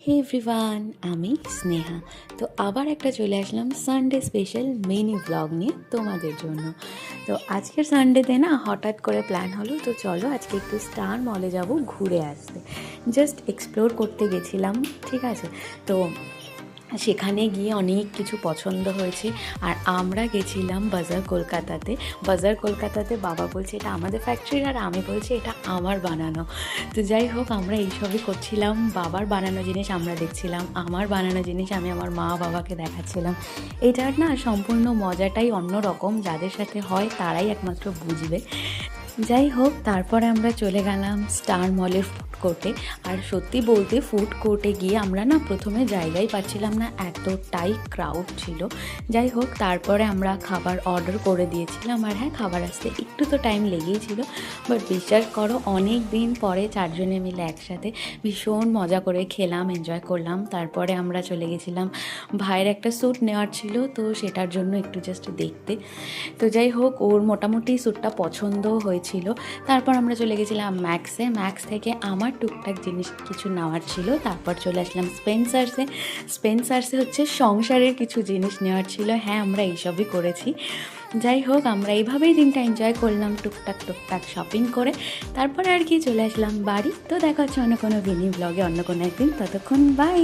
হে everyone, আমি স্নেহা। তো আবার একটা চলে আসলাম সানডে স্পেশাল মিনি ব্লগ নিয়ে তোমাদের জন্য। তো আজকের সানডেতে না হঠাৎ করে প্ল্যান হলো, তো চলো আজকে একটু স্টার মলে যাব ঘুরে আসতে। জাস্ট এক্সপ্লোর করতে গেছিলাম, ঠিক আছে। তো সেখানে গিয়ে অনেক কিছু পছন্দ হয়েছে। আর আমরা গেছিলাম বাজার কলকাতাতে বাবা বলছে এটা আমাদের ফ্যাক্টরির, আর আমি বলছি এটা আমার বানানো। তো যাই হোক, আমরা এইসবই করছিলাম, বাবার বানানো জিনিস আমরা দেখছিলাম, আমার বানানো জিনিস আমি আমার মা বাবাকে দেখাচ্ছিলাম। এটার না সম্পূর্ণ মজাটাই অন্য রকম, যাদের সাথে হয় তারাই একমাত্র বুঝবে। যাই হোক, তারপরে আমরা চলে গেলাম স্টার মলের ফুড কোর্টে। আর সত্যি বলতে ফুড কোর্টে গিয়ে আমরা না প্রথমে জায়গাই পাচ্ছিলাম না, এতটাই ক্রাউড ছিল। যাই হোক, তারপরে আমরা খাবার অর্ডার করে দিয়েছিলাম। আর হ্যাঁ, খাবার আসতে একটু তো টাইম লেগেই ছিল, বাট বিশ্বাস করো অনেক দিন পরে চারজনে মিলে একসাথে ভীষণ মজা করে খেলাম, এনজয় করলাম। তারপরে আমরা চলে গেছিলাম, ভাইয়ের একটা স্যুট নেওয়ার ছিল, তো সেটার জন্য একটু জাস্ট দেখতে। তো যাই হোক, ওর মোটামুটি স্যুটটা পছন্দ হয়েছিল। তারপর আমরা চলে গেছিলাম ম্যাক্স থেকে আমার টুকটাক জিনিস কিছু নেওয়ার ছিল। তারপর চলে আসলাম স্পেন্সার্সে হচ্ছে সংসারের কিছু জিনিস নেওয়ার ছিল। হ্যাঁ, আমরা এইসবই করেছি। যাই হোক, আমরা এইভাবেই দিনটা এনজয় করলাম, টুকটাক শপিং করে। তারপরে আর কি চলে আসলাম বাড়ি। তো দেখা হচ্ছে অন্য কোনো মিনি ব্লগে অন্য কোনো একদিন। ততক্ষণ বাই।